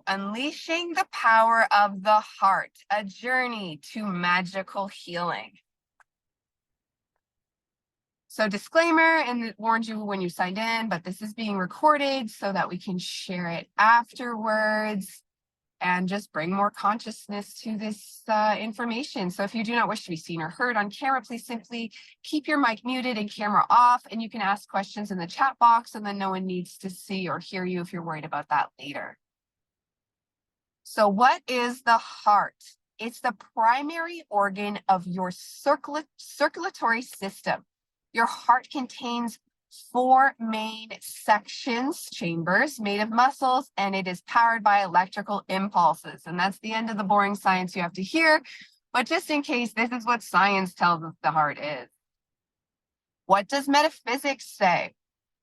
Unleashing the power of the heart, a journey to magical healing. So disclaimer, and it warned you when you signed in, but this is being recorded so that we can share it afterwards and just bring more consciousness to this information. So if you do not wish to be seen or heard on camera, please simply keep your mic muted and camera off, and you can ask questions in the chat box, and then no one needs to see or hear you if you're worried about that later. So what is the heart? It's the primary organ of your circulatory system. Your heart contains 4 main sections, chambers made of muscles, and it is powered by electrical impulses. And that's the end of the boring science you have to hear. But just in case, this is what science tells us the heart is. What does metaphysics say?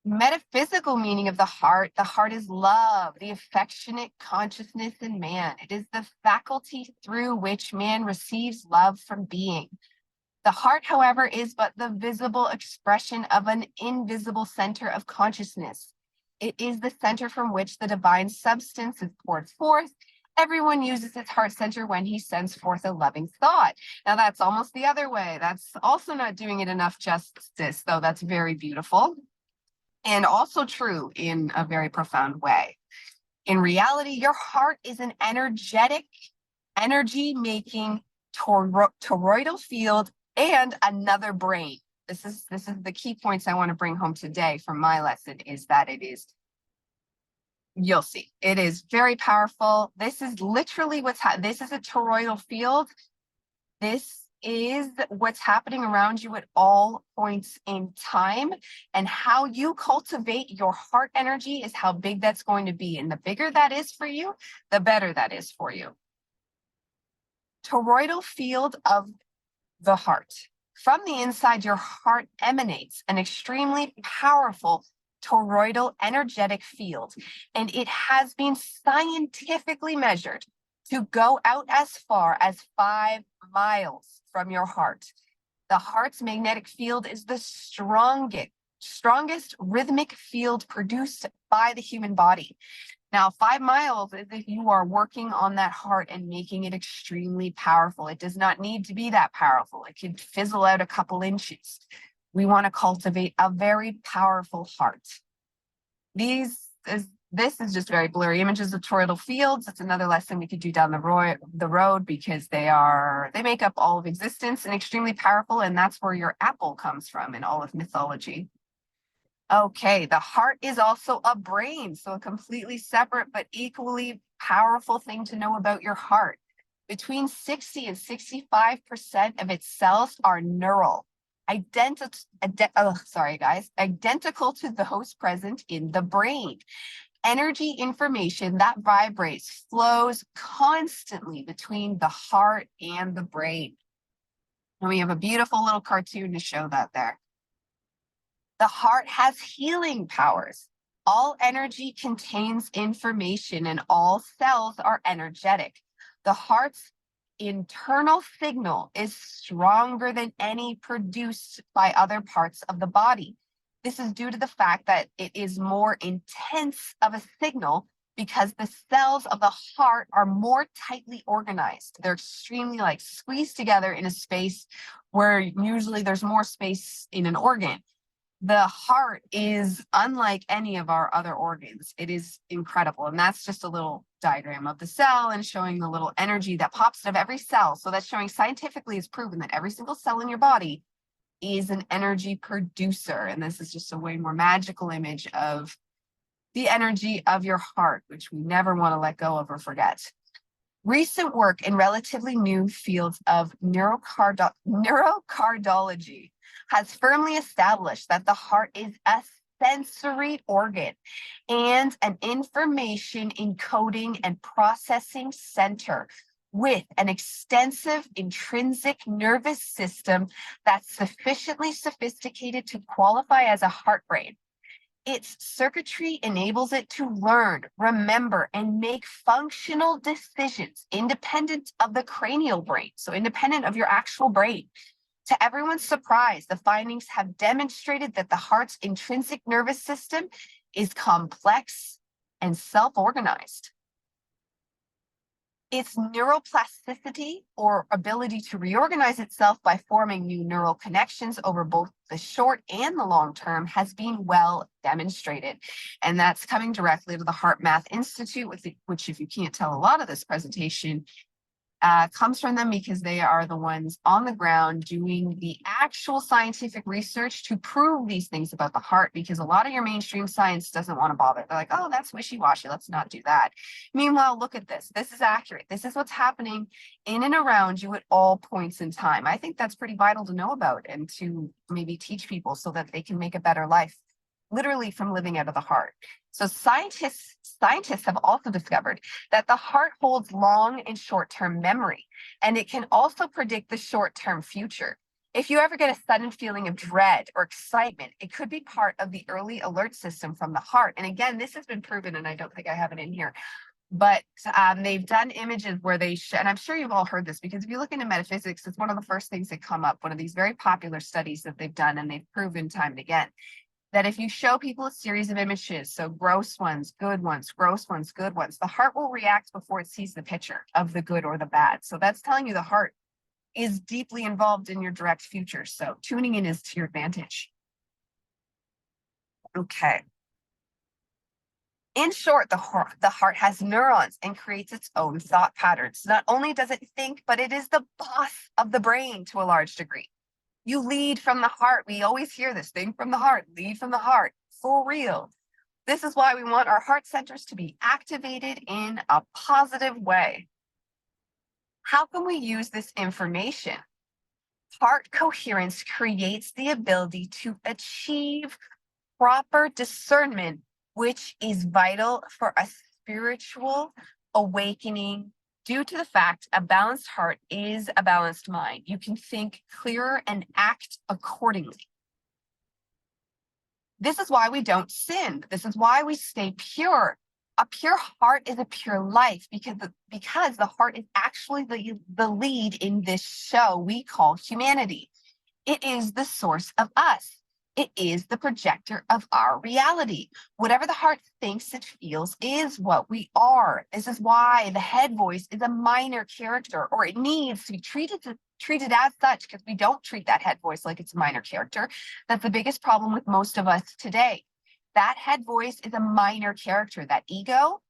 Metaphysical meaning of the heart is love, the affectionate consciousness in man. It is the faculty through which man receives love from being. The heart, however, is but the visible expression of an invisible center of consciousness. It is the center from which the divine substance is poured forth. Everyone uses its heart center when he sends forth a loving thought. Now that's almost the other way. That's also not doing it enough justice, though that's very beautiful. And also true in a very profound way. In reality, your heart is an energetic, energy-making toroidal field and another brain. This is the key points I want to bring home today from my lesson, is that it is, you'll see, it is very powerful. This is literally this is a toroidal field. This is what's happening around you at all points in time, and how you cultivate your heart energy is how big that's going to be. And the bigger that is for you, the better that is for you. Toroidal field of the heart. From the inside, your heart emanates an extremely powerful toroidal energetic field, and it has been scientifically measured to go out as far as 5 miles from your heart. The heart's magnetic field is the strongest rhythmic field produced by the human body. Now, 5 miles is if you are working on that heart and making it extremely powerful. It does not need to be that powerful. It can fizzle out a couple inches. We want to cultivate a very powerful heart. This is just very blurry images of toroidal fields. It's another lesson we could do down the road, because they make up all of existence and extremely powerful, and that's where your apple comes from in all of mythology. Okay, the heart is also a brain, so a completely separate but equally powerful thing to know about your heart. Between 60 and 65% of its cells are neural, identical to those present in the brain. Energy information that vibrates flows constantly between the heart and the brain. And we have a beautiful little cartoon to show that there. The heart has healing powers. All energy contains information, and all cells are energetic. The heart's internal signal is stronger than any produced by other parts of the body. This is due to the fact that it is more intense of a signal because the cells of the heart are more tightly organized. They're extremely squeezed together in a space where usually there's more space in an organ. The heart is unlike any of our other organs. It is incredible. And that's just a little diagram of the cell and showing the little energy that pops out of every cell. So that's showing scientifically is proven that every single cell in your body is an energy producer. And this is just a way more magical image of the energy of your heart, which we never want to let go of or forget. Recent work in relatively new fields of neurocardiology has firmly established that the heart is a sensory organ and an information encoding and processing center with an extensive intrinsic nervous system that's sufficiently sophisticated to qualify as a heart brain. Its circuitry enables it to learn, remember, and make functional decisions independent of the cranial brain, so independent of your actual brain. To everyone's surprise, the findings have demonstrated that the heart's intrinsic nervous system is complex and self-organized. Its neuroplasticity, or ability to reorganize itself by forming new neural connections over both the short and the long term, has been well demonstrated. And that's coming directly to the Heart Math Institute, which, if you can't tell, a lot of this presentation comes from them, because they are the ones on the ground doing the actual scientific research to prove these things about the heart, because a lot of your mainstream science doesn't want to bother. They're like, oh, that's wishy-washy, let's not do that. Meanwhile, look at this. This is accurate. This is what's happening in and around you at all points in time. I think that's pretty vital to know about and to maybe teach people so that they can make a better life, literally from living out of the heart. So scientists have also discovered that the heart holds long and short-term memory, and it can also predict the short-term future. If you ever get a sudden feeling of dread or excitement, it could be part of the early alert system from the heart. And again, this has been proven, and I don't think I have it in here, but they've done images where they and I'm sure you've all heard this, because if you look into metaphysics, it's one of the first things that come up, one of these very popular studies that they've done, and they've proven time and again, that if you show people a series of images, so gross ones, good ones, gross ones, good ones, the heart will react before it sees the picture of the good or the bad. So that's telling you the heart is deeply involved in your direct future. So tuning in is to your advantage. Okay. In short, the heart has neurons and creates its own thought patterns. Not only does it think, but it is the boss of the brain to a large degree. You lead from the heart. We always hear this thing from the heart, lead from the heart, for real. This is why we want our heart centers to be activated in a positive way. How can we use this information? Heart coherence creates the ability to achieve proper discernment, which is vital for a spiritual awakening. Due to the fact a balanced heart is a balanced mind, you can think clearer and act accordingly. This is why we don't sin. This is why we stay pure. A pure heart is a pure life, because the heart is actually the lead in this show we call humanity. It is the source of us. It is the projector of our reality. Whatever the heart thinks it feels is what we are. This is why the head voice is a minor character, or it needs to be treated as such, because we don't treat that head voice like it's a minor character. That's the biggest problem with most of us today. That head voice is a minor character. That ego,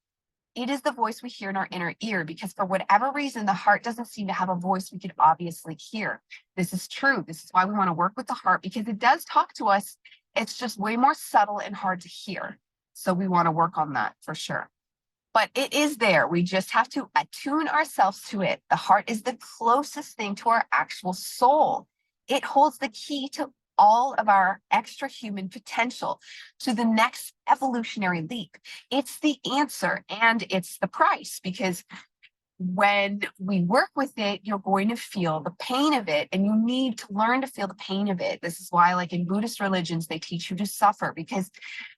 it is the voice we hear in our inner ear, because for whatever reason, the heart doesn't seem to have a voice we could obviously hear. This is true. This is why we want to work with the heart, because it does talk to us. It's just way more subtle and hard to hear. So we want to work on that for sure. But it is there. We just have to attune ourselves to it. The heart is the closest thing to our actual soul. It holds the key to all of our extra human potential, to the next evolutionary leap. It's the answer and it's the price, because when we work with it, you're going to feel the pain of it, and you need to learn to feel the pain of it. This is why, like in Buddhist religions, they teach you to suffer, because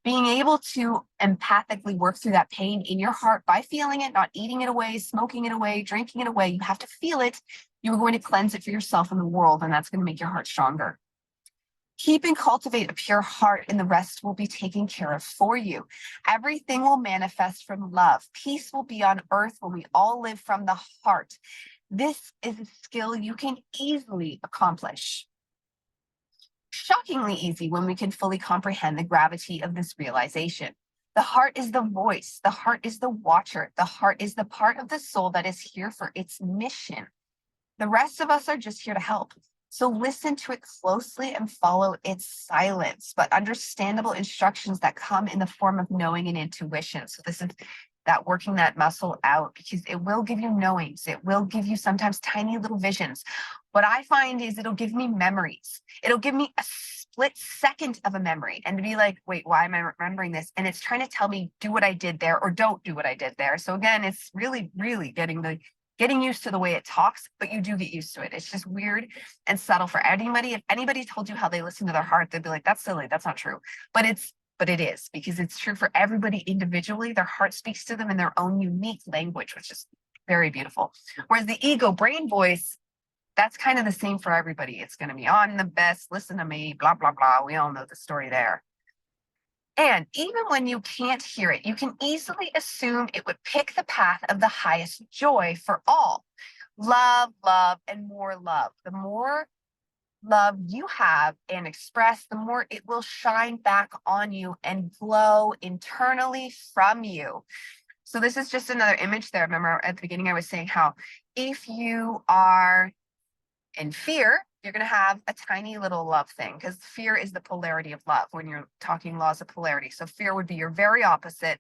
being able to empathically work through that pain in your heart by feeling it, not eating it away, smoking it away, drinking it away, you have to feel it. You're going to cleanse it for yourself and the world, and that's going to make your heart stronger. Keep and cultivate a pure heart, and the rest will be taken care of for you. Everything will manifest from love. Peace will be on earth when we all live from the heart. This is a skill you can easily accomplish. Shockingly easy when we can fully comprehend the gravity of this realization. The heart is the voice. The heart is the watcher. The heart is the part of the soul that is here for its mission. The rest of us are just here to help. So listen to it closely and follow its silence, but understandable instructions that come in the form of knowing and intuition. So this is that working that muscle out, because it will give you knowings. It will give you sometimes tiny little visions. What I find is it'll give me memories. It'll give me a split second of a memory, and to be like, wait, why am I remembering this? And it's trying to tell me, do what I did there or don't do what I did there. So again, it's really, really getting used to the way it talks, but you do get used to it. It's just weird and subtle for anybody. If anybody told you how they listen to their heart, they'd be like, that's silly, that's not true. But it is, because it's true for everybody individually. Their heart speaks to them in their own unique language, which is very beautiful. Whereas the ego brain voice, that's kind of the same for everybody. It's going to be, I'm the best, listen to me, blah, blah, blah. We all know the story there. And even when you can't hear it, you can easily assume it would pick the path of the highest joy for all. Love, love, and more love. The more love you have and express, the more it will shine back on you and glow internally from you. So this is just another image there. Remember at the beginning, I was saying how if you are in fear, you're going to have a tiny little love thing, because fear is the polarity of love when you're talking laws of polarity. So fear would be your very opposite.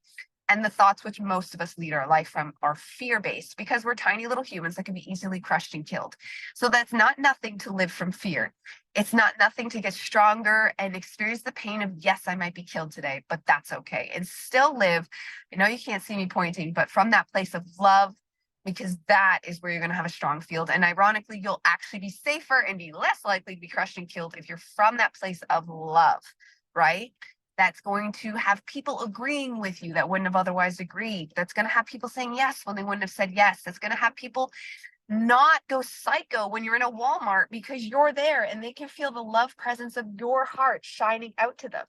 And the thoughts which most of us lead our life from are fear-based, because we're tiny little humans that can be easily crushed and killed. So that's not nothing to live from fear. It's not nothing to get stronger and experience the pain of, yes, I might be killed today, but that's okay. And still live, I know you can't see me pointing, but from that place of love, because that is where you're going to have a strong field. And ironically, you'll actually be safer and be less likely to be crushed and killed if you're from that place of love, right? That's going to have people agreeing with you that wouldn't have otherwise agreed. That's going to have people saying yes when they wouldn't have said yes. That's going to have people not go psycho when you're in a Walmart because you're there and they can feel the love presence of your heart shining out to them.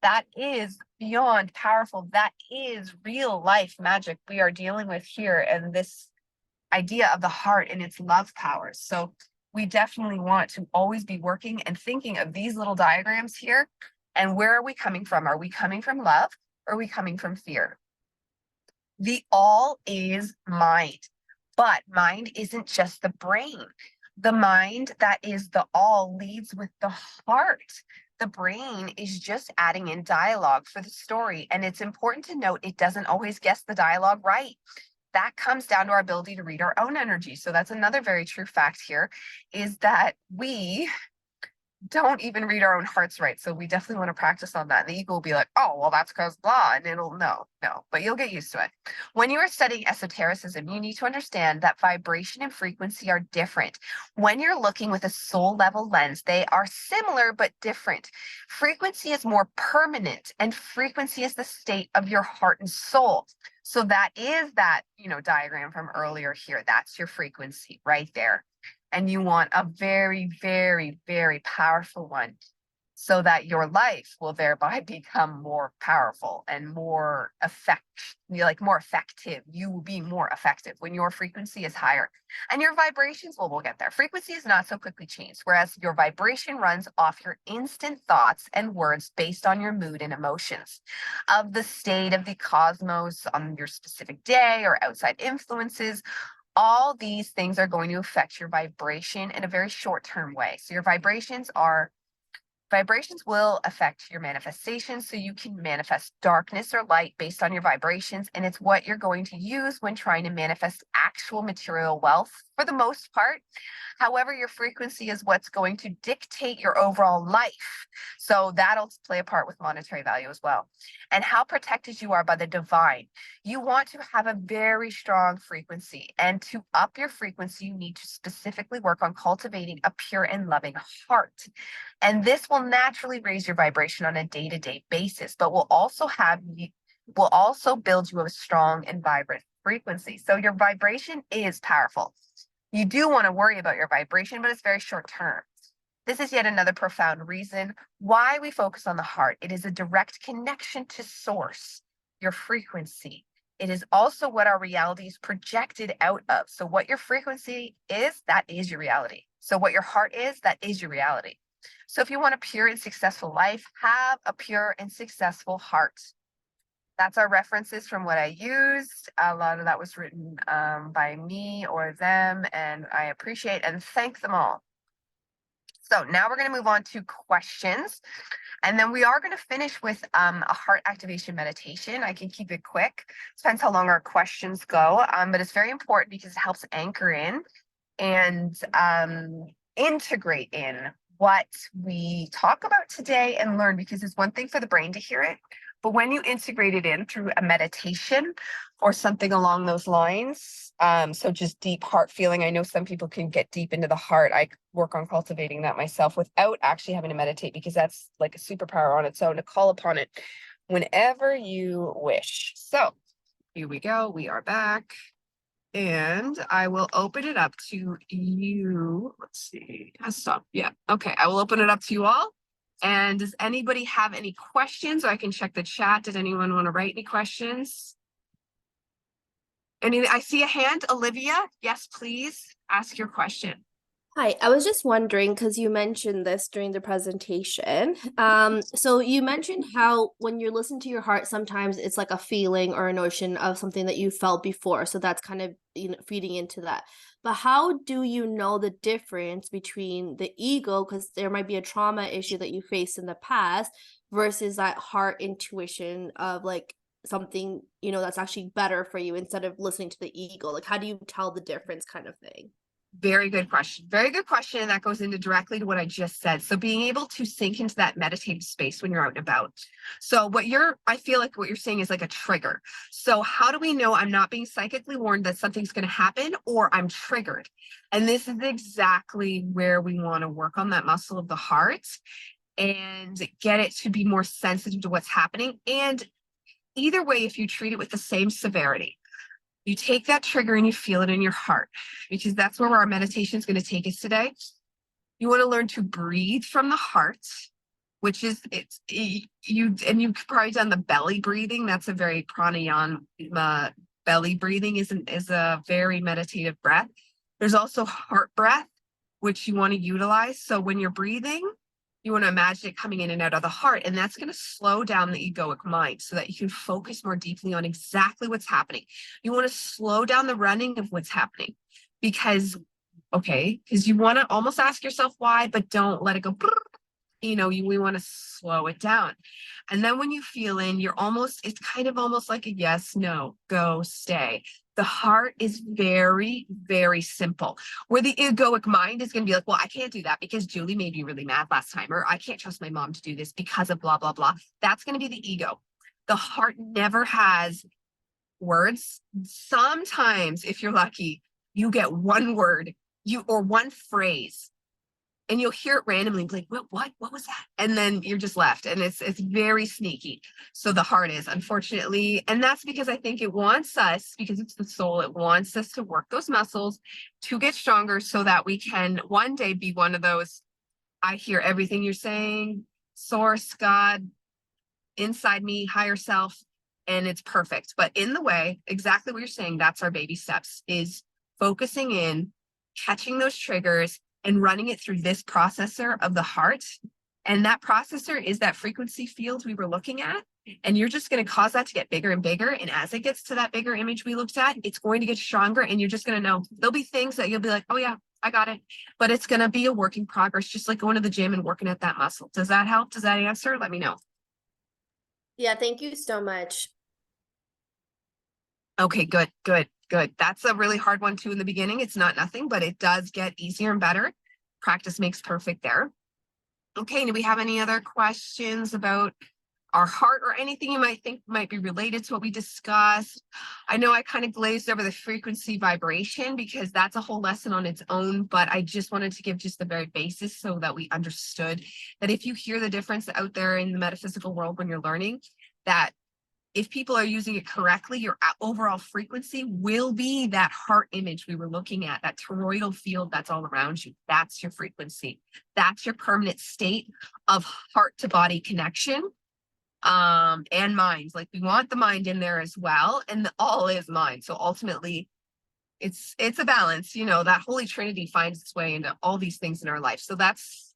That is beyond powerful. That is real life magic we are dealing with here, and this idea of the heart and its love powers. So we definitely want to always be working and thinking of these little diagrams here. And where are we coming from? Are we coming from love, or are we coming from fear? The all is mind, but mind isn't just the brain. The mind that is the all leads with the heart. The brain is just adding in dialogue for the story. And it's important to note it doesn't always guess the dialogue right. That comes down to our ability to read our own energy. So that's another very true fact here, is that we don't even read our own hearts right. So we definitely want to practice on that. And the ego will be like, oh, well, that's because blah. And it'll no, but you'll get used to it. When you are studying esotericism, you need to understand that vibration and frequency are different. When you're looking with a soul level lens, they are similar but different. Frequency is more permanent, and frequency is the state of your heart and soul. So that is that, diagram from earlier here. That's your frequency right there. And you want a very, very, very powerful one, so that your life will thereby become more powerful and more more effective. You will be more effective when your frequency is higher, and your vibrations will get there. Frequency is not so quickly changed, whereas your vibration runs off your instant thoughts and words based on your mood and emotions of the state of the cosmos on your specific day or outside influences. All these things are going to affect your vibration in a very short-term way. So your vibrations will affect your manifestations. So you can manifest darkness or light based on your vibrations. And it's what you're going to use when trying to manifest actual material wealth for the most part. However, your frequency is what's going to dictate your overall life. So that'll play a part with monetary value as well. And how protected you are by the divine. You want to have a very strong frequency. And to up your frequency, you need to specifically work on cultivating a pure and loving heart. And this will naturally raise your vibration on a day-to-day basis, but will also build you a strong and vibrant frequency. So your vibration is powerful. You do want to worry about your vibration, but it's very short term. This is yet another profound reason why we focus on the heart. It is a direct connection to source, your frequency. It is also what our reality is projected out of. So what your frequency is, that is your reality. So what your heart is, that is your reality. So if you want a pure and successful life, have a pure and successful heart. That's our references from what I used. A lot of that was written by me or them, and I appreciate and thank them all. So now we're going to move on to questions, and then we are going to finish with a heart activation meditation. I can keep it quick. Depends how long our questions go, but it's very important because it helps anchor in and integrate in what we talk about today and learn, because it's one thing for the brain to hear it, but when you integrate it in through a meditation or something along those lines, so just deep heart feeling. I know some people can get deep into the heart. I work on cultivating that myself without actually having to meditate, because that's like a superpower on its own, to call upon it whenever you wish. So here we go. We are back. And I will open it up to you. Let's see. Has stopped. Yeah. Okay. I will open it up to you all. And does anybody have any questions? Or I can check the chat. Did anyone want to write any questions? I see a hand, Olivia. Yes, please ask your question. Hi, I was just wondering because you mentioned this during the presentation. So you mentioned how when you're listening to your heart, sometimes it's like a feeling or a notion of something that you felt before. So that's kind of, feeding into that. But how do you know the difference between the ego, because there might be a trauma issue that you faced in the past, versus that heart intuition of like something, that's actually better for you instead of listening to the ego? Like, how do you tell the difference kind of thing? Very good question. Very good question. And that goes into directly to what I just said. So being able to sink into that meditative space when you're out and about. So I feel like what you're saying is like a trigger. So how do we know I'm not being psychically warned that something's going to happen or I'm triggered? And this is exactly where we want to work on that muscle of the heart and get it to be more sensitive to what's happening. And either way, if you treat it with the same severity, you take that trigger and you feel it in your heart, because that's where our meditation is going to take us today. You want to learn to breathe from the heart, which is you've probably done the belly breathing. That's a very pranayama. Belly breathing is a very meditative breath. There's also heart breath, which you want to utilize. So when you're breathing, you want to imagine it coming in and out of the heart, and that's going to slow down the egoic mind so that you can focus more deeply on exactly what's happening. You want to slow down the running of what's happening because you want to almost ask yourself why, but don't let it go. We want to slow it down. And then when you feel in, it's kind of almost like a yes, no, go, stay. The heart is very, very simple. Where the egoic mind is going to be like, well, I can't do that because Julie made me really mad last time, or I can't trust my mom to do this because of blah, blah, blah. That's going to be the ego. The heart never has words. Sometimes, if you're lucky, you get one word, or one phrase, and you'll hear it randomly, like, what was that? And then you're just left, and it's very sneaky. So the heart is, unfortunately, and that's because I think it wants us, because it's the soul, it wants us to work those muscles to get stronger so that we can one day be one of those, I hear everything you're saying, source, God, inside me, higher self, and it's perfect. But in the way, exactly what you're saying, that's our baby steps, is focusing in, catching those triggers, and running it through this processor of the heart. And that processor is that frequency field we were looking at. And you're just going to cause that to get bigger and bigger. And as it gets to that bigger image we looked at, it's going to get stronger. And you're just going to know there'll be things that you'll be like, oh yeah, I got it. But it's going to be a work in progress, just like going to the gym and working at that muscle. Does that help? Does that answer? Let me know. Yeah, thank you so much. Okay, good, good, good. That's a really hard one too in the beginning. It's not nothing, but it does get easier and better. Practice makes perfect there. Okay, do we have any other questions about our heart or anything you might think might be related to what we discussed? I know I kind of glazed over the frequency vibration because that's a whole lesson on its own, but I just wanted to give just the very basis so that we understood that if you hear the difference out there in the metaphysical world when you're learning, that if people are using it correctly, your overall frequency will be that heart image we were looking at, that toroidal field that's all around you. That's your frequency. That's your permanent state of heart to body connection, and mind. Like, we want the mind in there as well, and the all is mind. So ultimately, it's a balance. That Holy Trinity finds its way into all these things in our life. So that's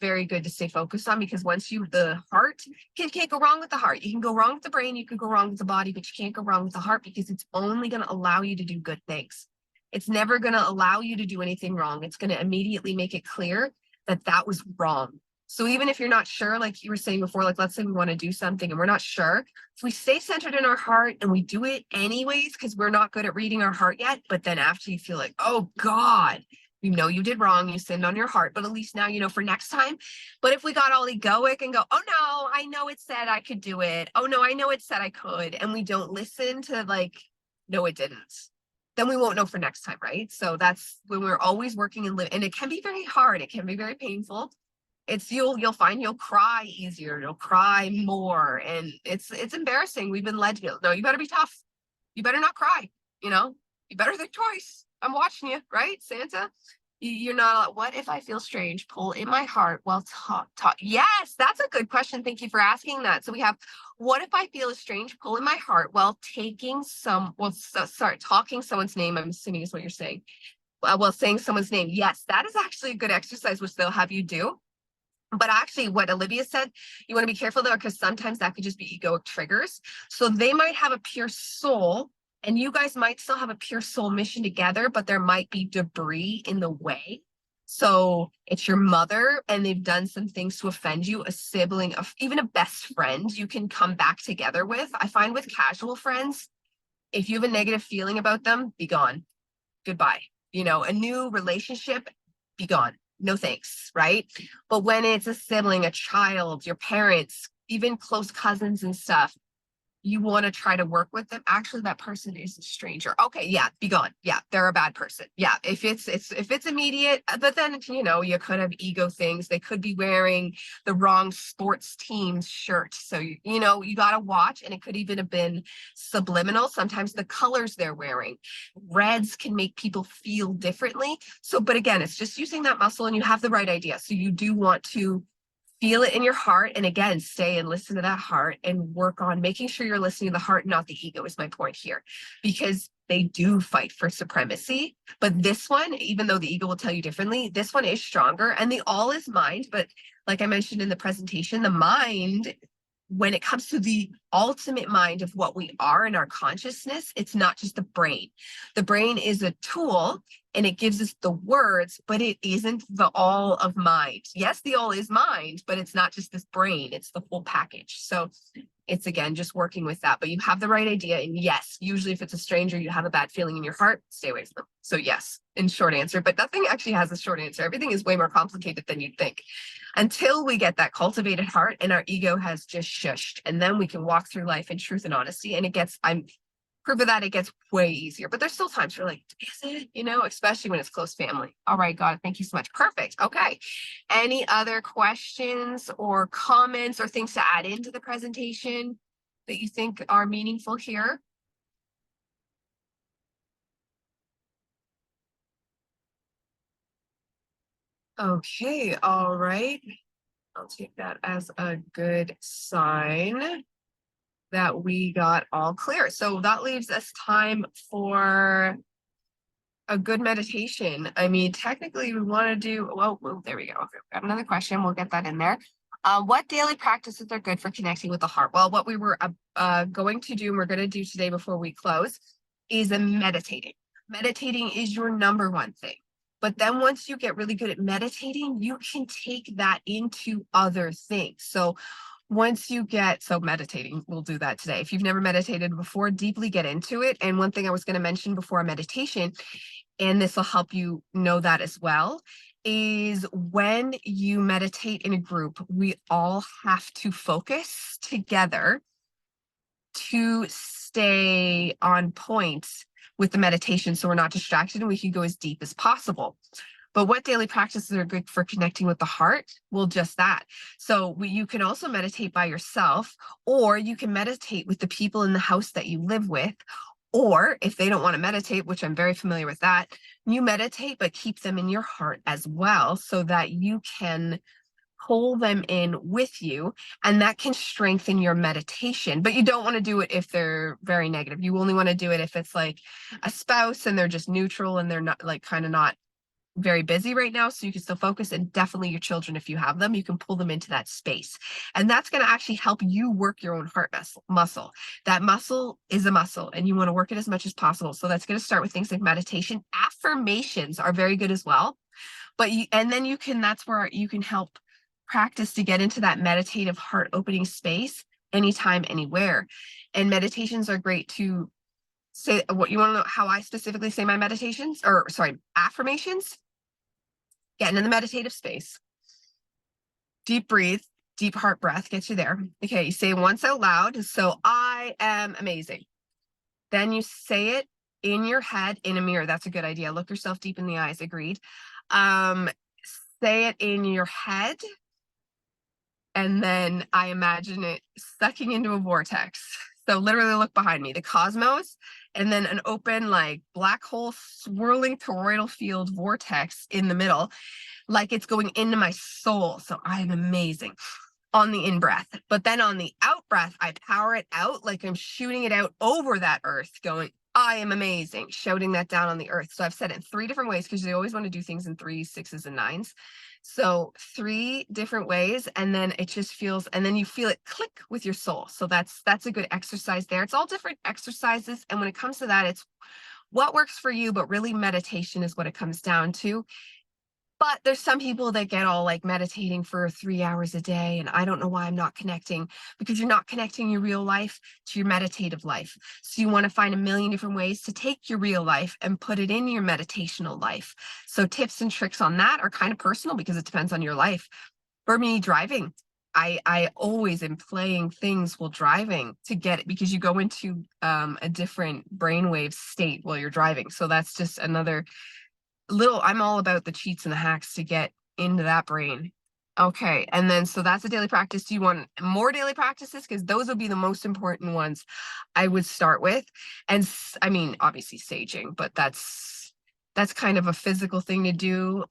very good to stay focused on, because the heart can't go wrong with the heart. You can go wrong with the brain, you can go wrong with the body, but you can't go wrong with the heart, because it's only going to allow you to do good things. It's never going to allow you to do anything wrong. It's going to immediately make it clear that was wrong. So even if you're not sure, like you were saying before, like let's say we want to do something and we're not sure, if we stay centered in our heart and we do it anyways, because we're not good at reading our heart yet, but then after you feel like, oh God, you did wrong, you sinned on your heart, but at least now you know for next time. But if we got all egoic and go, oh no, I know it said I could do it, oh no, I know it said I could, and we don't listen to like, no, it didn't, then we won't know for next time, right? So that's when we're always working and live, and it can be very hard, it can be very painful. You'll find you'll cry easier, you'll cry more, and it's embarrassing. We've been led to go, no, you better be tough, you better not cry, you better think twice, I'm watching you, right, Santa? You're not, what if I feel strange pull in my heart while talk? Yes, that's a good question. Thank you for asking that. So we have, what if I feel a strange pull in my heart while talking someone's name, I'm assuming is what you're saying. While saying someone's name. Yes, that is actually a good exercise, which they'll have you do. But actually, what Olivia said, you want to be careful there because sometimes that could just be egoic triggers. So they might have a pure soul, and you guys might still have a pure soul mission together, but there might be debris in the way. So it's your mother, and they've done some things to offend you, a sibling, even a best friend you can come back together with. I find with casual friends, if you have a negative feeling about them, be gone. Goodbye. A new relationship, be gone. No thanks, right? But when it's a sibling, a child, your parents, even close cousins and stuff, you want to try to work with them. Actually, that person is a stranger. Okay, yeah, be gone. Yeah, they're a bad person. Yeah, if it's immediate, but then you could have ego things. They could be wearing the wrong sports team shirt. So you got to watch, and it could even have been subliminal. Sometimes the colors they're wearing, reds can make people feel differently. So, but again, it's just using that muscle, and you have the right idea. So you do want to feel it in your heart, and again, stay and listen to that heart and work on making sure you're listening to the heart, not the ego, is my point here, because they do fight for supremacy. But this one, even though the ego will tell you differently, this one is stronger, and the all is mind. But like I mentioned in the presentation, the mind, when it comes to the ultimate mind of what we are in our consciousness, it's not just the brain. The brain is a tool, and it gives us the words, but it isn't the all of mind. Yes, the all is mind, but it's not just this brain, it's the whole package. So it's, again, just working with that. But you have the right idea. And yes, usually if it's a stranger, you have a bad feeling in your heart, stay away from them. So yes, in short answer, but nothing actually has a short answer. Everything is way more complicated than you'd think, until we get that cultivated heart and our ego has just shushed. And then we can walk through life in truth and honesty. And I'm proof of that, it gets way easier. But there's still times where like, is it? Especially when it's close family. All right, got it. Thank you so much. Perfect. Okay. Any other questions or comments or things to add into the presentation that you think are meaningful here? Okay. All right. I'll take that as a good sign that we got all clear. So that leaves us time for a good meditation. I mean, technically we want to do, well, there we go. Okay, got another question. We'll get that in there. What daily practices are good for connecting with the heart? Well, what we were going to do, and we're going to do today before we close, is meditating. Meditating is your number one thing. But then once you get really good at meditating, you can take that into other things. So meditating, we'll do that today. If you've never meditated before, deeply get into it. And one thing I was going to mention before meditation, and this will help you know that as well, is when you meditate in a group, we all have to focus together to stay on point with the meditation, so we're not distracted and we can go as deep as possible. But what daily practices are good for connecting with the heart? Well, just that. So you can also meditate by yourself, or you can meditate with the people in the house that you live with. Or if they don't want to meditate, which I'm very familiar with that, you meditate, but keep them in your heart as well, so that you can pull them in with you, and that can strengthen your meditation. But you don't want to do it if they're very negative. You only want to do it if it's like a spouse and they're just neutral and they're not like kind of not very busy right now, so you can still focus. And definitely your children, if you have them, you can pull them into that space, and that's going to actually help you work your own heart muscle. That muscle is a muscle, and you want to work it as much as possible. So that's going to start with things like meditation. Affirmations are very good as well, but that's where you can help practice to get into that meditative heart opening space anytime, anywhere. And meditations are great to say. What you want to know how I specifically say my affirmations? Getting in the meditative space. Deep breathe, deep heart breath gets you there. Okay, you say once out loud. So I am amazing. Then you say it in your head in a mirror. That's a good idea. Look yourself deep in the eyes. Agreed. Say it in your head. And then I imagine it sucking into a vortex. So literally look behind me. The cosmos and then an open like black hole swirling toroidal field vortex in the middle, like it's going into my soul. So I am amazing on the in breath. But then on the out breath, I power it out like I'm shooting it out over that earth, going, I am amazing, shouting that down on the earth. So I've said it in 3 different ways because they always want to do things in 3s, 6s, and 9s. So 3 different ways, and then it just feels, and then you feel it click with your soul. So that's a good exercise there. It's all different exercises. And when it comes to that, it's what works for you, but really meditation is what it comes down to. But there's some people that get all like meditating for 3 hours a day. And I don't know why I'm not connecting, because you're not connecting your real life to your meditative life. So you want to find a million different ways to take your real life and put it in your meditational life. So tips and tricks on that are kind of personal because it depends on your life. For me, driving, I always am playing things while driving to get it, because you go into a different brainwave state while you're driving. So that's just another little, I'm all about the cheats and the hacks to get into that brain. Okay, and then so that's a daily practice. Do you want more daily practices? Because those would be the most important ones I would start with. And I mean, obviously saging, but that's kind of a physical thing to do,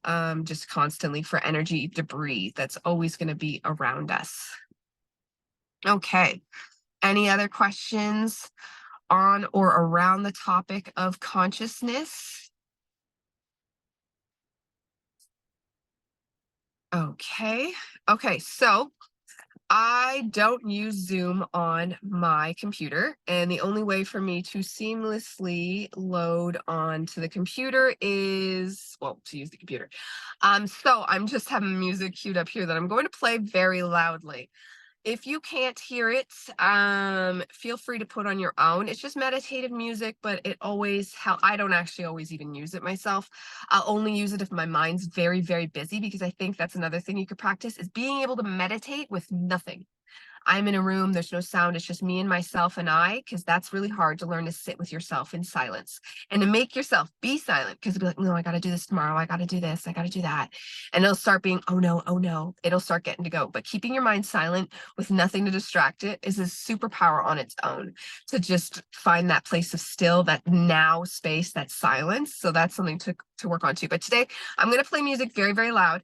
just constantly for energy debris that's always going to be around us. Okay, any other questions on or around the topic of consciousness? Okay. Okay. So I don't use Zoom on my computer, and the only way for me to seamlessly load onto the computer is, well, to use the computer. So I'm just having music queued up here that I'm going to play very loudly. If you can't hear it, feel free to put on your own. It's just meditative music, but it always I don't actually always even use it myself. I'll only use it if my mind's very, very busy, because I think that's another thing you could practice, is being able to meditate with nothing. I'm in a room, there's no sound, it's just me and myself and I, because that's really hard to learn to sit with yourself in silence and to make yourself be silent, because it'll be like, no, I got to do this tomorrow. I got to do this. I got to do that. And it'll start being, oh no, oh no. It'll start getting to go. But keeping your mind silent with nothing to distract it is a superpower on its own, to just find that place of still, that now space, that silence. So that's something to work on too. But today I'm going to play music very, very loud.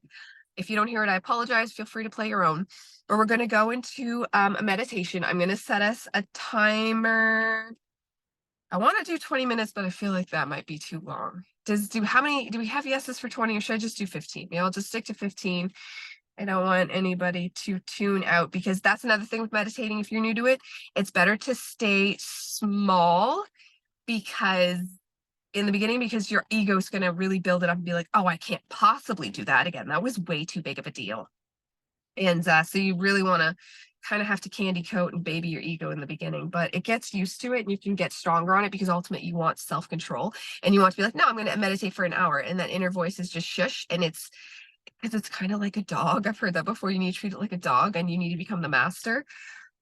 If you don't hear it, I apologize. Feel free to play your own. But we're going to go into a meditation. I'm going to set us a timer. I want to do 20 minutes, but I feel like that might be too long. How many, do we have yeses for 20, or should I just do 15? Maybe I'll just stick to 15. I don't want anybody to tune out, because that's another thing with meditating. If you're new to it, it's better to stay small, because in the beginning, because your ego is going to really build it up and be like, oh, I can't possibly do that again. That was way too big of a deal. And so you really want to kind of have to candy coat and baby your ego in the beginning, but it gets used to it and you can get stronger on it, because ultimately you want self-control and you want to be like, no, I'm going to meditate for an hour. And that inner voice is just shush. And it's because it's kind of like a dog. I've heard that before. You need to treat it like a dog and you need to become the master.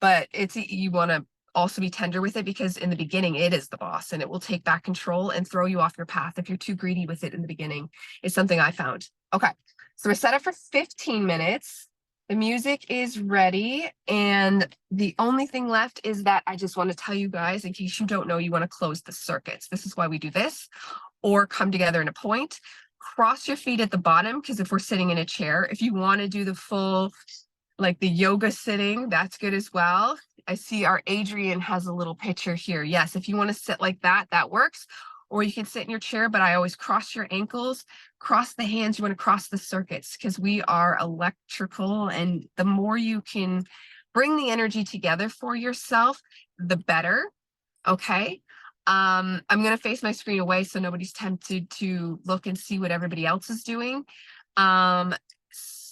But you want to also be tender with it, because in the beginning it is the boss and it will take back control and throw you off your path if you're too greedy with it in the beginning, is something I found. Okay, so we're set up for 15 minutes. The music is ready, and the only thing left is that I just want to tell you guys, in case you don't know, you want to close the circuits. This is why we do this, or come together in a point. Cross your feet at the bottom, because if we're sitting in a chair, if you want to do the full, like the yoga sitting, that's good as well. I see our Adrian has a little picture here. Yes, if you want to sit like that, that works. Or you can sit in your chair, but I always cross your ankles, cross the hands. You want to cross the circuits, because we are electrical. And the more you can bring the energy together for yourself, the better. Okay. I'm going to face my screen away so nobody's tempted to look and see what everybody else is doing.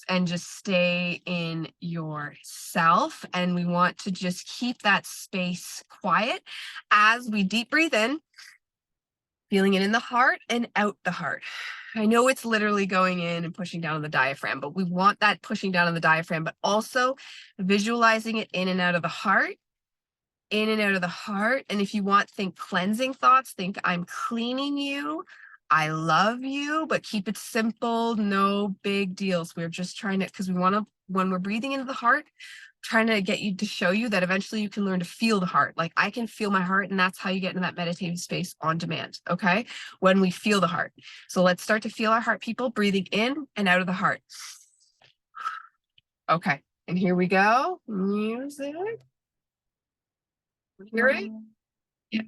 And just stay in yourself. And we want to just keep that space quiet as we deep breathe in, feeling it in the heart and out the heart. I know it's literally going in and pushing down on the diaphragm, but we want that pushing down on the diaphragm, but also visualizing it in and out of the heart, in and out of the heart. And if you want, think cleansing thoughts, think I'm cleaning you, I love you, but keep it simple, no big deals. We're just trying to, because we want to, when we're breathing into the heart, trying to get you to show you that eventually you can learn to feel the heart. Like I can feel my heart, and that's how you get into that meditative space on demand. Okay. When we feel the heart. So let's start to feel our heart, people, breathing in and out of the heart. Okay. And here we go. Music. Hear it? Yeah.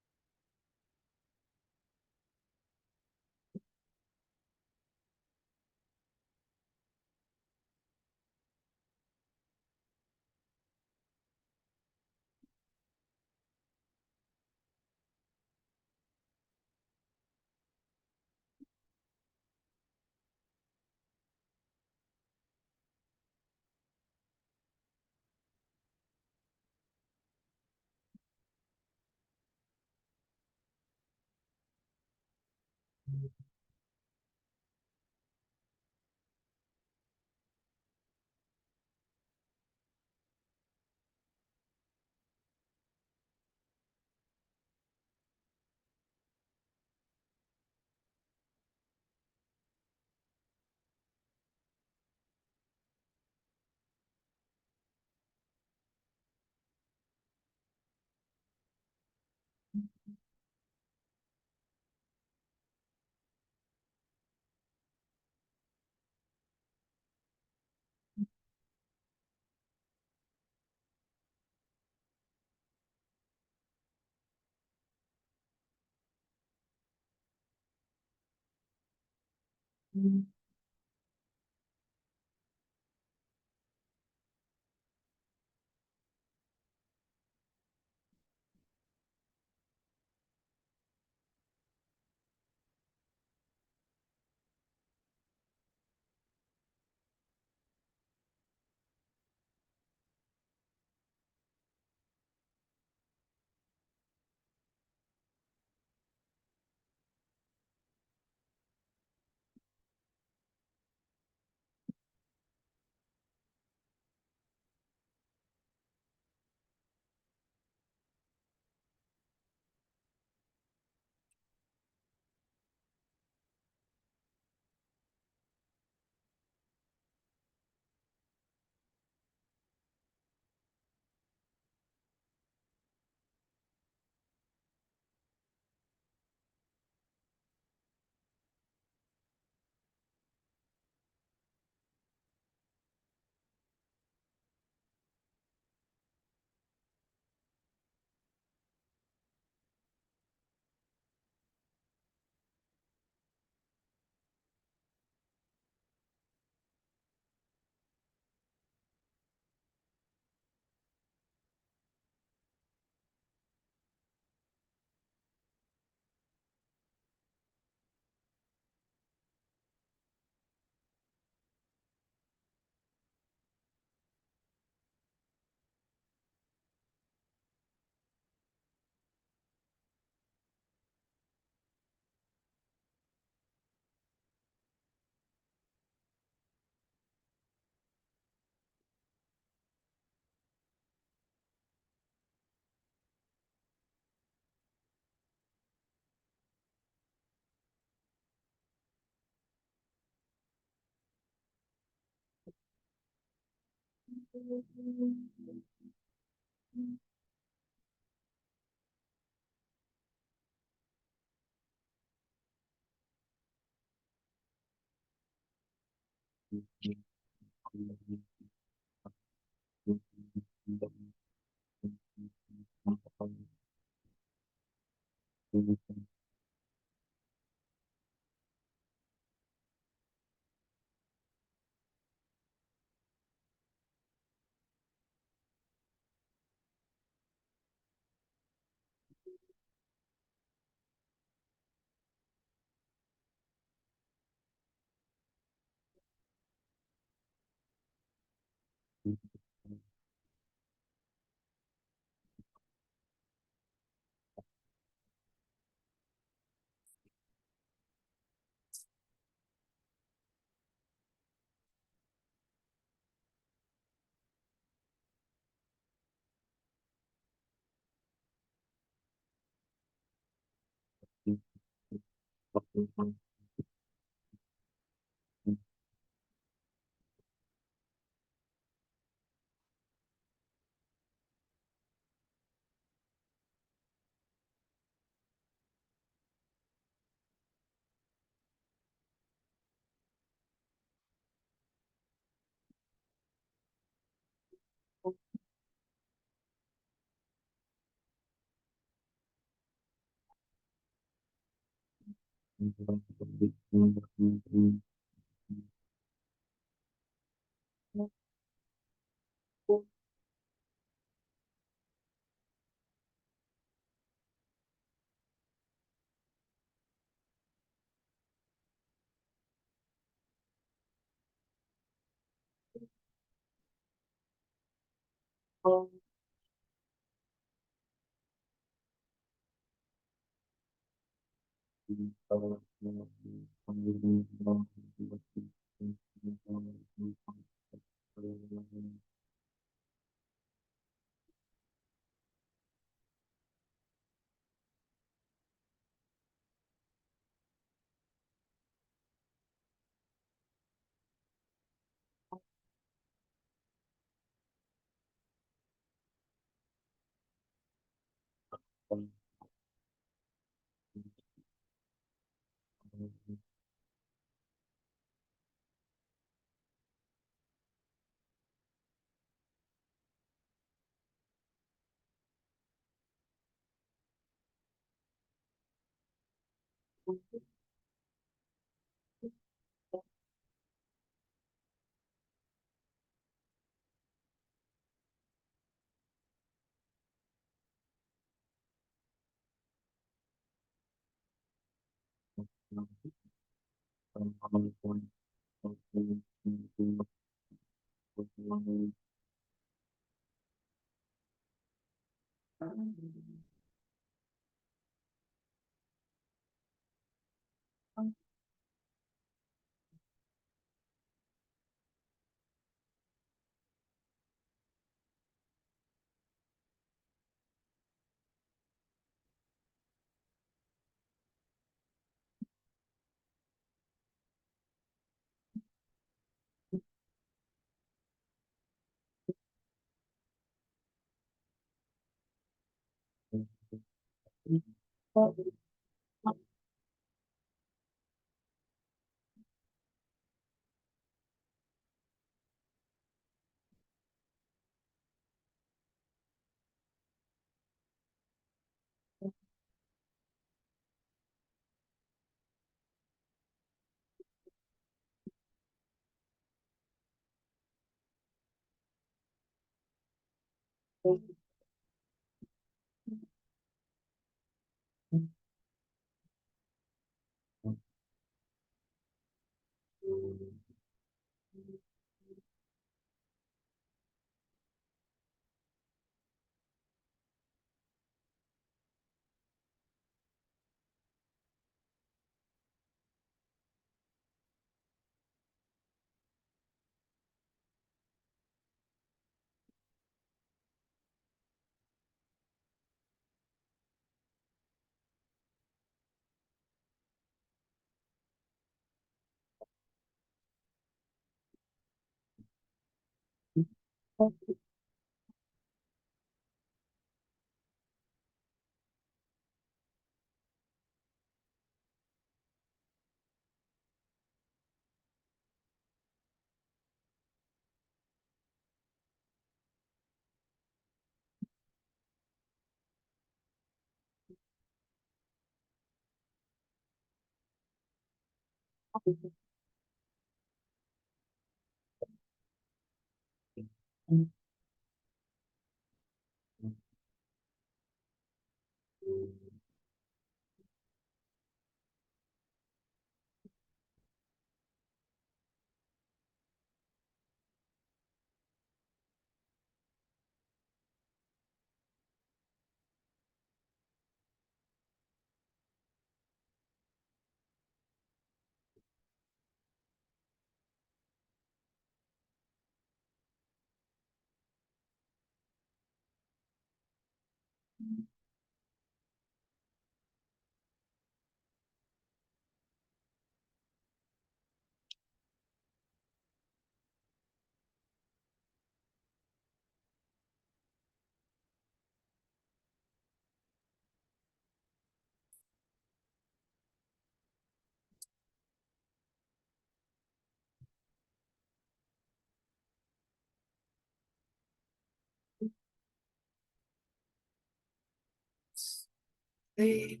They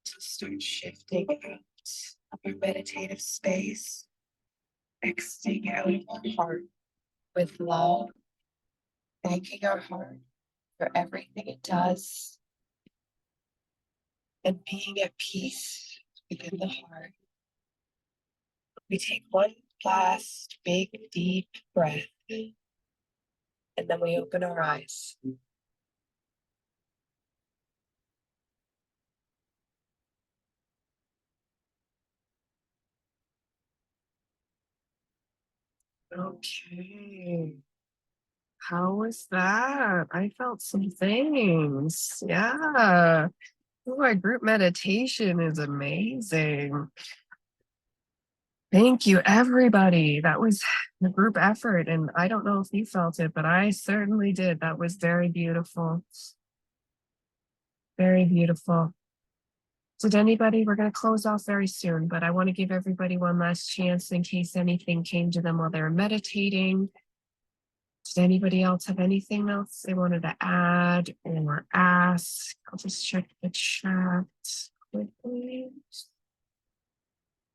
to start shifting out of our meditative space, exiting out of our heart with love, thanking our heart for everything it does, and being at peace within the heart. We take one last big, deep breath, and then we open our eyes. Okay. How was that? I felt some things. Yeah. Oh, our group meditation is amazing. Thank you, everybody. That was a group effort. And I don't know if you felt it, but I certainly did. That was very beautiful. Very beautiful. Did anybody, we're going to close off very soon, but I want to give everybody one last chance in case anything came to them while they were meditating. Did anybody else have anything else they wanted to add or ask? I'll just check the chat quickly.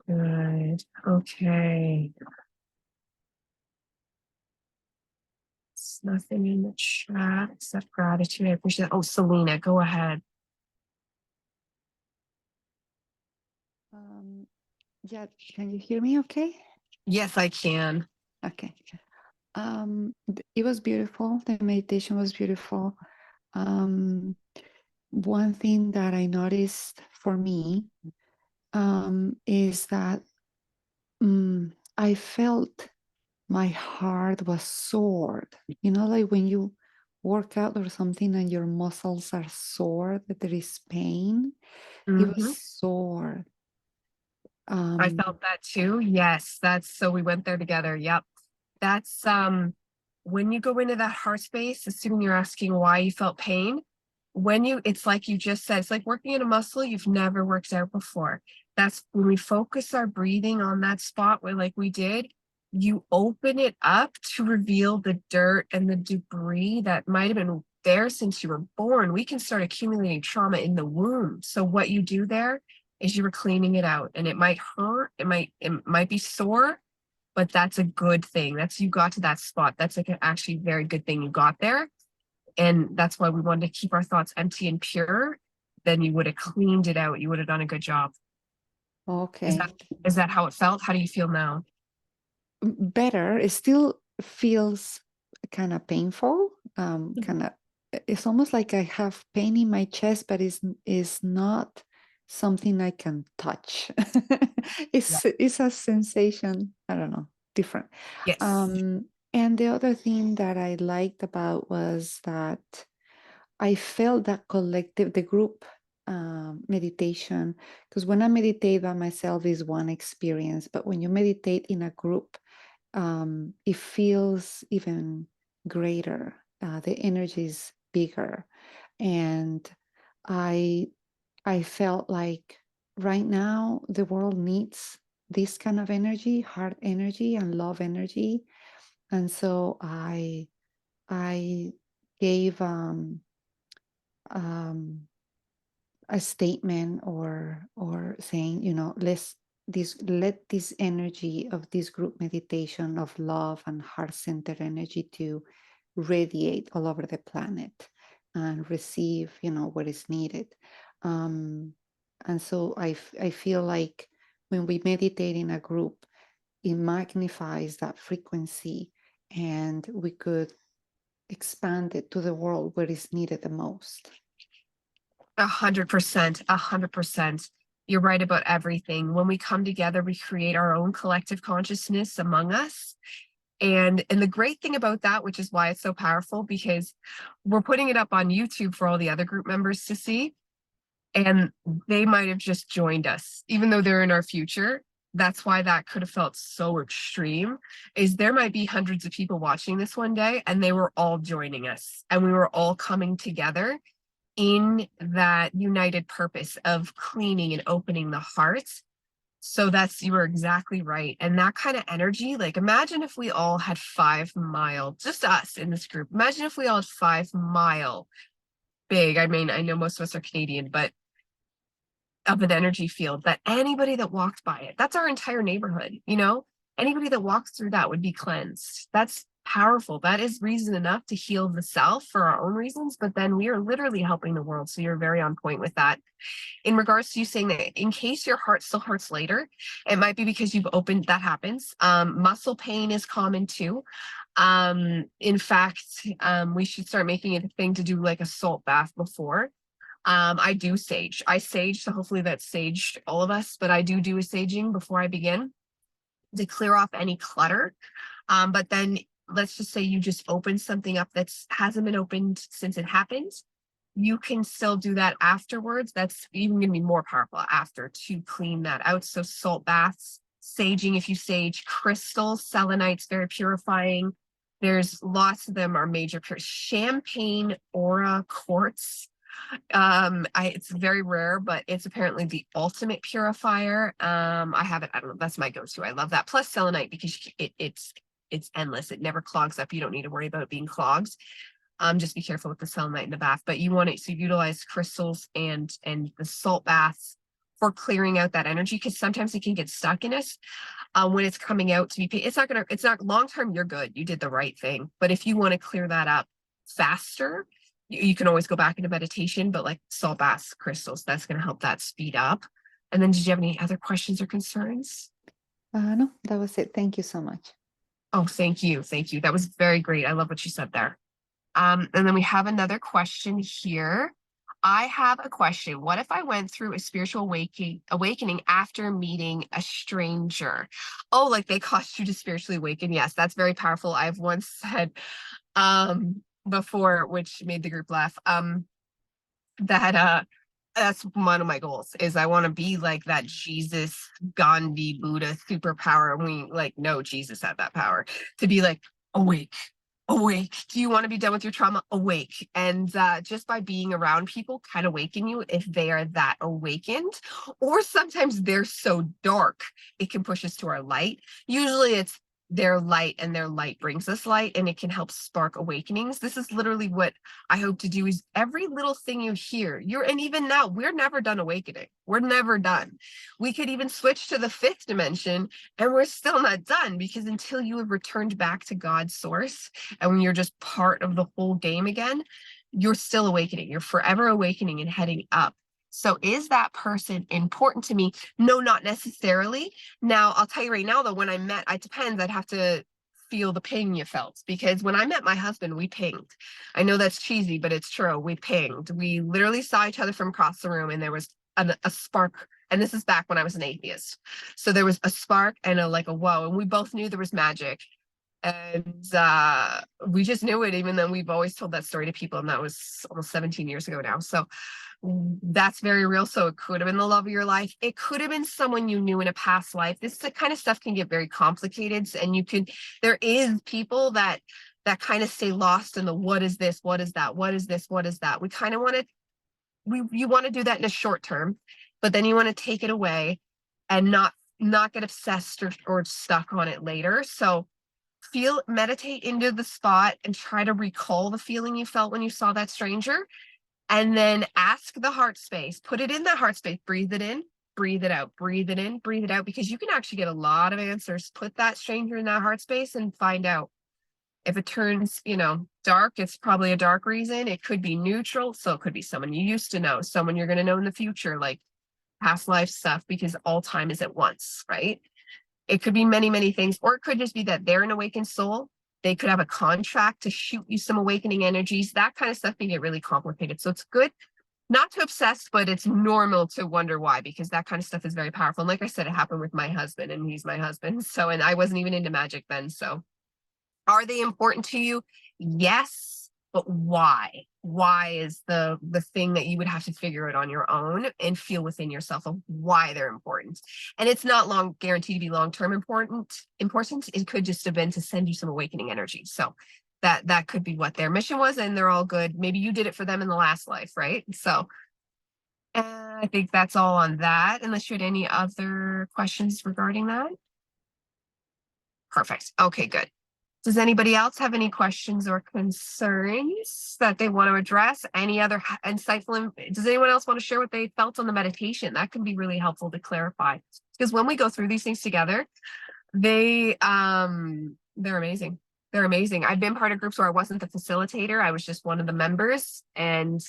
Good. Okay. There's nothing in the chat except gratitude. I appreciate it. Oh, Selena, go ahead. Yeah, can you hear me okay? Yes, I can. Okay. It was beautiful. The meditation was beautiful. One thing that I noticed for me is that I felt my heart was sore. You know, like when you work out or something and your muscles are sore, that there is pain. It was sore. I felt that too. Yes, that's so we went there together. Yep. That's when you go into that heart space, assuming you're asking why you felt pain, it's like you just said, it's like working in a muscle you've never worked out before. That's when we focus our breathing on that spot where like we did, you open it up to reveal the dirt and the debris that might have been there since you were born. We can start accumulating trauma in the womb. So what you do there is you were cleaning it out, and it might hurt, it might be sore, but that's a good thing. That's you got to that spot. That's like an actually very good thing you got there. And that's why we wanted to keep our thoughts empty and pure. Then you would have cleaned it out. You would have done a good job. Okay. Is that how it felt? How do you feel now? Better. It still feels kind of painful. Kind of, it's almost like I have pain in my chest, but it's not something I can touch. It's a sensation. I don't know, different. Yes. And the other thing that I liked about was that I felt that collective, the group meditation, because when I meditate by myself is one experience, but when you meditate in a group, it feels even greater. The energy is bigger, and I felt like right now the world needs this kind of energy, heart energy, and love energy, and so I gave a statement or saying, you know, let this energy of this group meditation of love and heart-centered energy to radiate all over the planet and receive, you know, what is needed. And so I feel like when we meditate in a group, it magnifies that frequency, and we could expand it to the world where it's needed the most. 100%, 100%. You're right about everything. When we come together, we create our own collective consciousness among us. And the great thing about that, which is why it's so powerful, because we're putting it up on YouTube for all the other group members to see, and they might have just joined us, even though they're in our future. That's why that could have felt so extreme, is there might be hundreds of people watching this one day, and they were all joining us, and we were all coming together in that united purpose of cleaning and opening the heart. So you were exactly right. And that kind of energy, like imagine if we all had 5 mile, just us in this group, imagine if we all had 5 mile big. I mean, I know most of us are Canadian, but of an energy field that anybody that walked by it, that's our entire neighborhood, you know, anybody that walks through that would be cleansed. That's powerful. That is reason enough to heal the self for our own reasons, but then we are literally helping the world. So you're very on point with that. In regards to you saying that in case your heart still hurts later, it might be because you've opened, that happens. Muscle pain is common too. In fact, we should start making it a thing to do like a salt bath before. I do sage. I sage, so hopefully that's saged all of us, but I do a saging before I begin to clear off any clutter. But then let's just say you just open something up that's hasn't been opened since it happened. You can still do that afterwards. That's even going to be more powerful after to clean that out. So salt baths, saging, if you sage, crystals, selenite's very purifying. There's lots of them are major pure. Champagne aura quartz. It's very rare, but it's apparently the ultimate purifier. I have it. I don't know. That's my go-to. I love that. Plus selenite because it's endless. It never clogs up. You don't need to worry about it being clogged. Just be careful with the selenite in the bath, but you want it to utilize crystals and the salt baths for clearing out that energy, because sometimes it can get stuck in us when it's coming out to be paid. It's not long term. You're good. You did the right thing. But if you want to clear that up faster, you can always go back into meditation, but like salt baths, crystals, that's going to help that speed up. And then did you have any other questions or concerns? No, that was it. Thank you so much. Oh, thank you. Thank you. That was very great. I love what you said there. And then we have another question here. I have a question. What if I went through a spiritual awakening after meeting a stranger? Oh, like they caused you to spiritually awaken. Yes, that's very powerful. I've once said before, which made the group laugh, that that's one of my goals is I want to be like that Jesus, Gandhi, Buddha superpower. And we like know Jesus had that power to be like awake. Awake. Do you want to be done with your trauma? Awake. And just by being around people can awaken you if they are that awakened. Or sometimes they're so dark, it can push us to our light. Usually it's their light, and their light brings us light, and it can help spark awakenings. This is literally what I hope to do is every little thing you hear, and even now, we're never done awakening. We're never done. We could even switch to the fifth dimension and we're still not done, because until you have returned back to God's source and when you're just part of the whole game again, you're still awakening. You're forever awakening and heading up. So is that person important to me? No, not necessarily. Now, I'll tell you right now, though, when I met, it depends. I'd have to feel the ping you felt, because when I met my husband, we pinged. I know that's cheesy, but it's true. We pinged. We literally saw each other from across the room, and there was a spark. And this is back when I was an atheist. So there was a spark and a whoa. And we both knew there was magic. And we just knew it, even though we've always told that story to people. And that was almost 17 years ago now. So that's very real. So it could have been the love of your life. It could have been someone you knew in a past life. This kind of stuff can get very complicated. And there is people that kind of stay lost in the what is this, what is that, what is this, what is that. We kind of want to, you want to do that in a short term, but then you want to take it away and not get obsessed or stuck on it later. So meditate into the spot and try to recall the feeling you felt when you saw that stranger. And then ask the heart space, put it in that heart space, breathe it in, breathe it out, breathe it in, breathe it out, because you can actually get a lot of answers. Put that stranger in that heart space and find out. If it turns, dark, it's probably a dark reason. It could be neutral. So it could be someone you used to know, someone you're going to know in the future, like past life stuff, because all time is at once, right? It could be many, many things, or it could just be that they're an awakened soul. They could have a contract to shoot you some awakening energies. That kind of stuff can get really complicated. So it's good not to obsess, but it's normal to wonder why, because that kind of stuff is very powerful. And like I said, it happened with my husband, and he's my husband. So, and I wasn't even into magic then. So are they important to you? Yes, but why? Why is the thing that you would have to figure out on your own and feel within yourself of why they're important. And it's not guaranteed to be long-term important. It could just have been to send you some awakening energy. So that could be what their mission was, and they're all good. Maybe you did it for them in the last life, right? So I think that's all on that, unless you had any other questions regarding that. Perfect. Okay, good. Does anybody else have any questions or concerns that they want to address? Any other insightful? Does anyone else want to share what they felt on the meditation? That can be really helpful to clarify. Because when we go through these things together, they're amazing. They're amazing. I've been part of groups where I wasn't the facilitator. I was just one of the members. And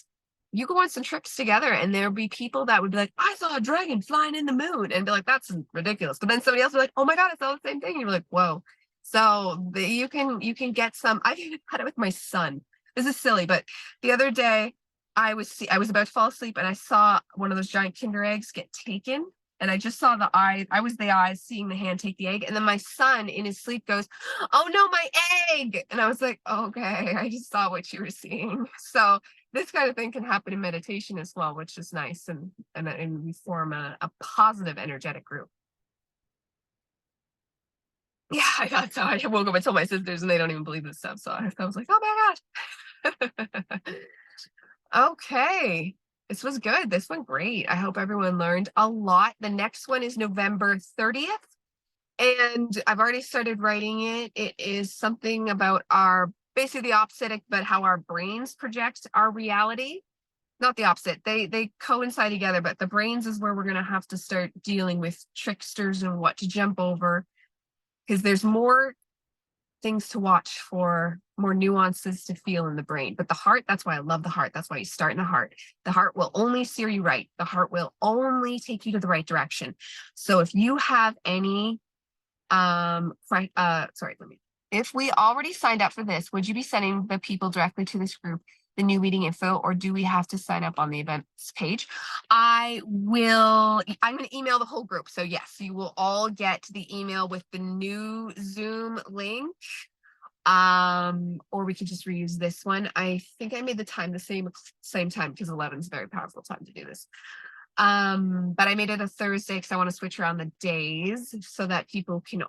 you go on some trips together and there'll be people that would be like, I saw a dragon flying in the moon, and be like, that's ridiculous. But then somebody else would be like, oh my God, I saw the same thing. And you're like, whoa. So you can get some. I've even had it with my son. This is silly, but the other day I was about to fall asleep and I saw one of those giant Kinder eggs get taken. And I just saw the eye. I was the eyes seeing the hand take the egg. And then my son in his sleep goes, oh no, my egg. And I was like, okay, I just saw what you were seeing. So this kind of thing can happen in meditation as well, which is nice. And we form a positive energetic group. Yeah, I thought so. I woke up and told my sisters and they don't even believe this stuff. So I was like, oh my God. Okay. This was good. This went great. I hope everyone learned a lot. The next one is November 30th. And I've already started writing it. It is something about basically the opposite, but how our brains project our reality. Not the opposite. They coincide together, but the brains is where we're going to have to start dealing with tricksters and what to jump over. Because there's more things to watch for, more nuances to feel in the brain. But the heart, that's why I love the heart. That's why you start in the heart. The heart will only steer you right. The heart will only take you to the right direction. So if you have any, if we already signed up for this, would you be sending the people directly to this group the new meeting info, or do we have to sign up on the events page? I'm going to email the whole group. So yes, you will all get the email with the new Zoom link. Or we could just reuse this one. I think I made the time the same time because 11 is a very powerful time to do this. But I made it a Thursday because I want to switch around the days so that people can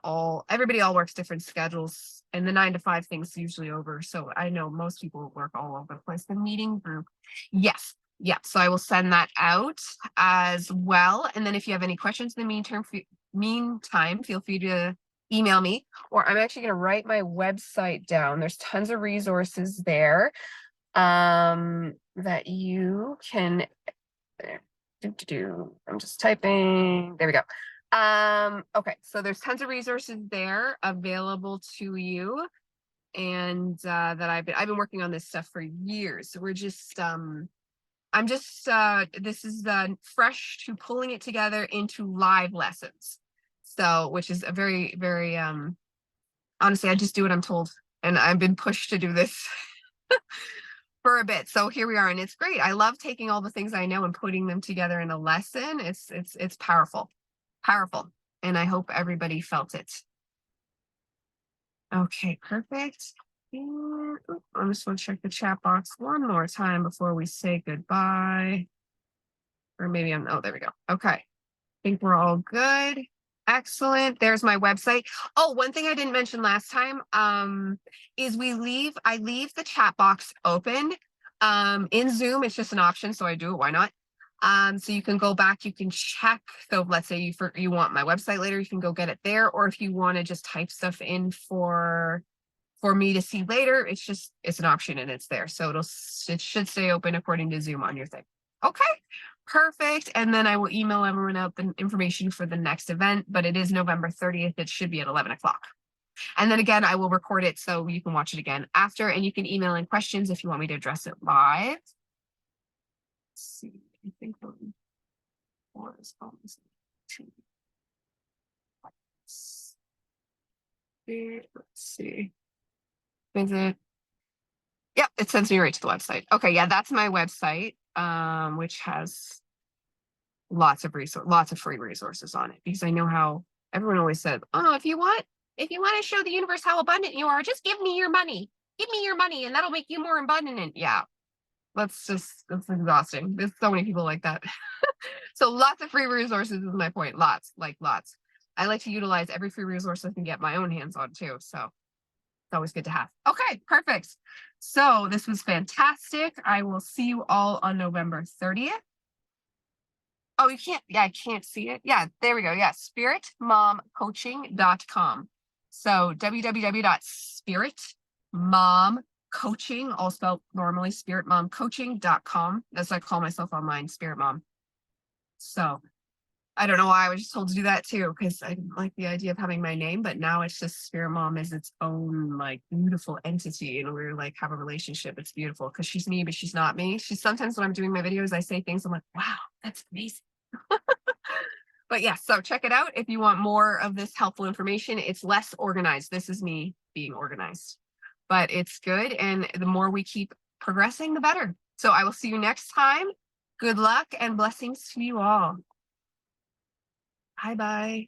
everybody works different schedules, and the 9 to 5 thing's usually over. So I know most people work all over the place. The meeting group. Yes. Yeah. So I will send that out as well. And then if you have any questions in the meantime, feel free to email me, or I'm actually going to write my website down. There's tons of resources there, that you can, I'm just typing. There we go. Okay, so there's tons of resources there available to you, and that I've been working on this stuff for years. So we're just this is fresh to pulling it together into live lessons. So, which is a very, very honestly, I just do what I'm told, and I've been pushed to do this for a bit. So here we are, and it's great. I love taking all the things I know and putting them together in a lesson. It's powerful, and I hope everybody felt it. Okay, perfect. And I'm just going to check the chat box one more time before we say goodbye. Or maybe there we go. Okay, I think we're all good. Excellent. There's my website. Oh, one thing I didn't mention last time is I leave the chat box open. In Zoom, it's just an option, so I do it. Why not? So you can go back, you can check. So let's say you want my website later, you can go get it there. Or if you want to just type stuff in for me to see later, it's an option and it's there. So it should stay open according to Zoom on your thing. Okay. Perfect. And then I will email everyone out the information for the next event, but it is November 30th. It should be at 11 o'clock. And then again, I will record it so you can watch it again after, and you can email in questions if you want me to address it live. Let's see, I think let's see. Visit. Yep, it sends me right to the website. Okay, yeah, that's my website, which has lots of free resources on it, because I know how everyone always said, oh, if you want to show the universe how abundant you are, just give me your money, and that'll make you more abundant. Yeah, that's exhausting. There's so many people like that. So lots of free resources is my point. Lots. I like to utilize every free resource I can get my own hands on too. So it's always good to have. Okay, perfect. So this was fantastic. I will see you all on November 30th. Oh, you can't. Yeah, I can't see it. Yeah, there we go. Yeah, spiritmomcoaching.com. So www.spiritmomcoaching, all spelled normally, spiritmomcoaching.com. That's what I call myself online, Spirit Mom. So I don't know why I was just told to do that too, because I didn't like the idea of having my name, but now it's just Spirit Mom is its own like beautiful entity, and we're like have a relationship. It's beautiful because she's me, but she's not me. She's sometimes when I'm doing my videos, I say things, I'm like, wow, that's amazing. But yeah, so check it out if you want more of this helpful information. It's less organized. This is me being organized, but it's good. And the more we keep progressing, the better. So I will see you next time. Good luck and blessings to you all. Bye-bye.